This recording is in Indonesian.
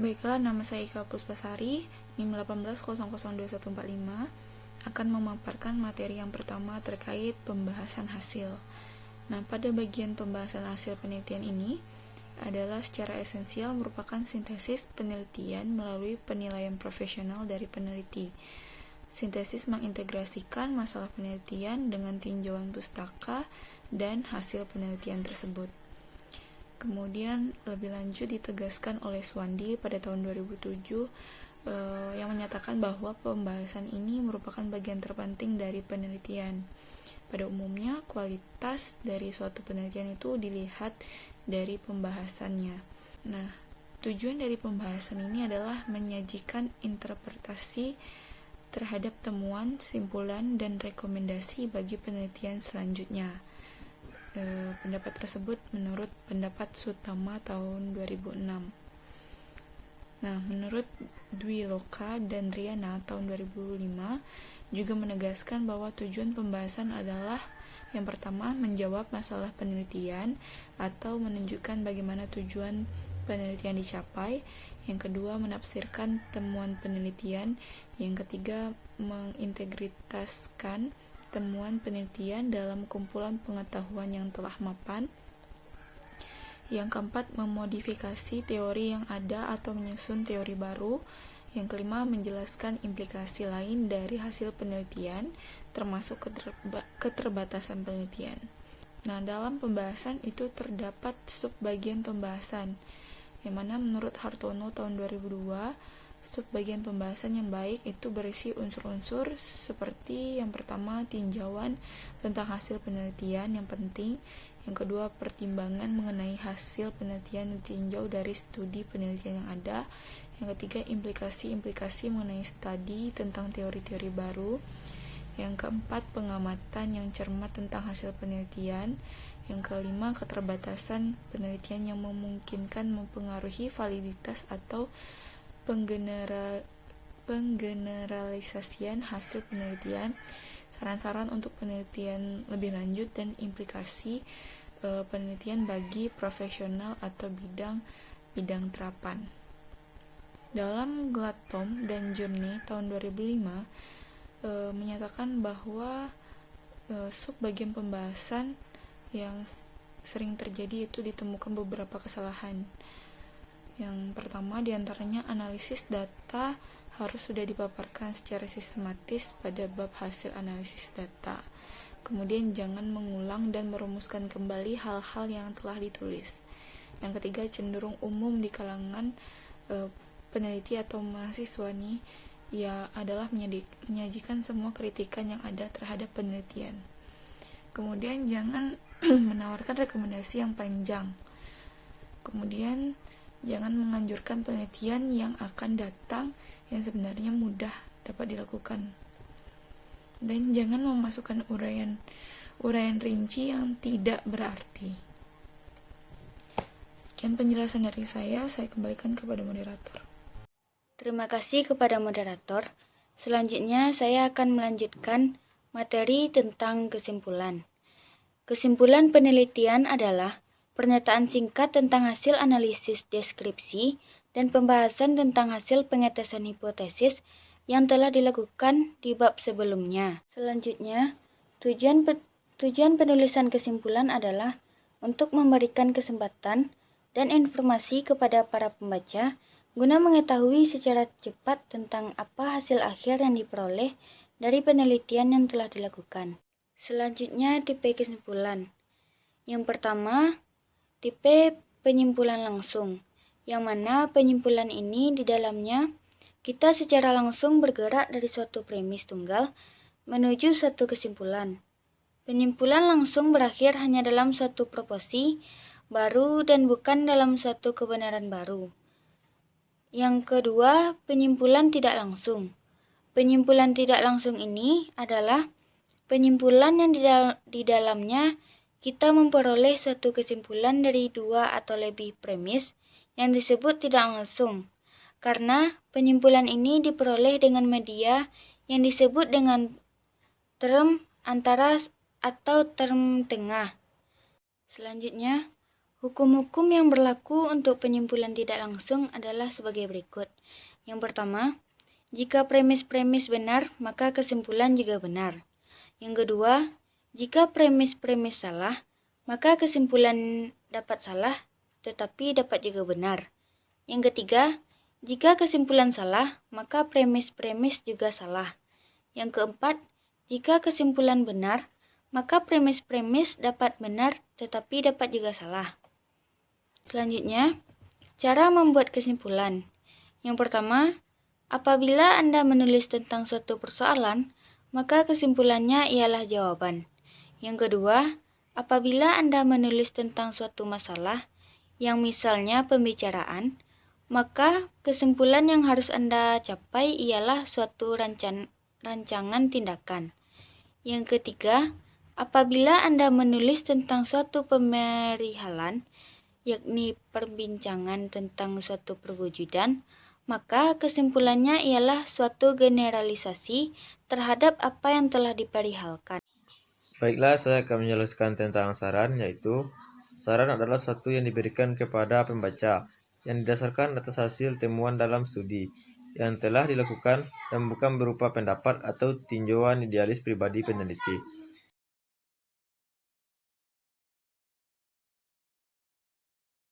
Baiklah, nama saya Ika Puspasari, NIM 18002145, akan memaparkan materi yang pertama terkait pembahasan hasil. Nah, pada bagian pembahasan hasil penelitian ini adalah secara esensial merupakan sintesis penelitian melalui penilaian profesional dari peneliti. Sintesis mengintegrasikan masalah penelitian dengan tinjauan pustaka dan hasil penelitian tersebut. Kemudian lebih lanjut ditegaskan oleh Swandi pada tahun 2007 yang menyatakan bahwa pembahasan ini merupakan bagian terpenting dari penelitian. Pada umumnya, kualitas dari suatu penelitian itu dilihat dari pembahasannya. Nah, tujuan dari pembahasan ini adalah menyajikan interpretasi terhadap temuan, simpulan, dan rekomendasi bagi penelitian selanjutnya. Pendapat tersebut menurut pendapat Sutama tahun 2006. Nah, menurut Dwi Loka dan Riana tahun 2005 juga menegaskan bahwa tujuan pembahasan adalah yang pertama, menjawab masalah penelitian atau menunjukkan bagaimana tujuan penelitian dicapai. Yang kedua, menafsirkan temuan penelitian. Yang ketiga, mengintegritaskan temuan penelitian dalam kumpulan pengetahuan yang telah mapan. Yang keempat, memodifikasi teori yang ada atau menyusun teori baru. Yang kelima, menjelaskan implikasi lain dari hasil penelitian, termasuk keterbatasan penelitian. Nah, dalam pembahasan itu terdapat subbagian pembahasan, yang mana menurut Hartono tahun 2002, subbagian pembahasan yang baik itu berisi unsur-unsur seperti yang pertama, tinjauan tentang hasil penelitian yang penting. Yang kedua, pertimbangan mengenai hasil penelitian yang ditinjau dari studi penelitian yang ada. Yang ketiga, implikasi-implikasi mengenai studi tentang teori-teori baru. Yang keempat, pengamatan yang cermat tentang hasil penelitian. Yang kelima, keterbatasan penelitian yang memungkinkan mempengaruhi validitas atau penggeneralisasian hasil penelitian, saran-saran untuk penelitian lebih lanjut, dan implikasi penelitian bagi profesional atau bidang terapan. Dalam Gladstone dan Journey tahun 2005 menyatakan bahwa subbagian pembahasan yang sering terjadi itu ditemukan beberapa kesalahan. Yang pertama diantaranya analisis data harus sudah dipaparkan secara sistematis pada bab hasil analisis data. Kemudian jangan mengulang dan merumuskan kembali hal-hal yang telah ditulis. Yang ketiga, cenderung umum di kalangan peneliti atau mahasiswa adalah menyajikan semua kritikan yang ada terhadap penelitian. Kemudian jangan menawarkan rekomendasi yang panjang. Kemudian jangan menganjurkan penelitian yang akan datang yang sebenarnya mudah dapat dilakukan. Dan jangan memasukkan uraian rinci yang tidak berarti. Sekian penjelasan dari saya kembalikan kepada moderator. Terima kasih kepada moderator. Selanjutnya saya akan melanjutkan materi tentang kesimpulan. Kesimpulan penelitian adalah pernyataan singkat tentang hasil analisis deskripsi dan pembahasan tentang hasil pengetesan hipotesis yang telah dilakukan di bab sebelumnya. Selanjutnya, tujuan penulisan kesimpulan adalah untuk memberikan kesempatan dan informasi kepada para pembaca guna mengetahui secara cepat tentang apa hasil akhir yang diperoleh dari penelitian yang telah dilakukan. Selanjutnya, tipe kesimpulan. Yang pertama, tipe penyimpulan langsung, yang mana penyimpulan ini di dalamnya kita secara langsung bergerak dari suatu premis tunggal menuju suatu kesimpulan. Penyimpulan langsung berakhir hanya dalam suatu proporsi baru dan bukan dalam suatu kebenaran baru. Yang kedua, penyimpulan tidak langsung. Penyimpulan tidak langsung ini adalah penyimpulan yang di dalamnya kita memperoleh suatu kesimpulan dari dua atau lebih premis yang disebut tidak langsung, karena penyimpulan ini diperoleh dengan media yang disebut dengan term antara atau term tengah. Selanjutnya, Hukum-hukum yang berlaku untuk penyimpulan tidak langsung adalah sebagai berikut. Yang pertama, jika premis-premis benar, maka kesimpulan juga benar. Yang kedua, jika premis-premis salah, maka kesimpulan dapat salah, tetapi dapat juga benar. Yang ketiga, jika kesimpulan salah, maka premis-premis juga salah. Yang keempat, jika kesimpulan benar, maka premis-premis dapat benar, tetapi dapat juga salah. Selanjutnya, cara membuat kesimpulan. Yang pertama, apabila Anda menulis tentang suatu persoalan, maka kesimpulannya ialah jawaban. Yang kedua, apabila Anda menulis tentang suatu masalah, yang misalnya pembicaraan, maka kesimpulan yang harus Anda capai ialah suatu rancangan tindakan. Yang ketiga, apabila Anda menulis tentang suatu pemerihalan, yakni perbincangan tentang suatu perwujudan, maka kesimpulannya ialah suatu generalisasi terhadap apa yang telah diperihalkan. Baiklah, saya akan menjelaskan tentang saran, yaitu saran adalah sesuatu yang diberikan kepada pembaca yang didasarkan atas hasil temuan dalam studi yang telah dilakukan dan bukan berupa pendapat atau tinjauan idealis pribadi peneliti.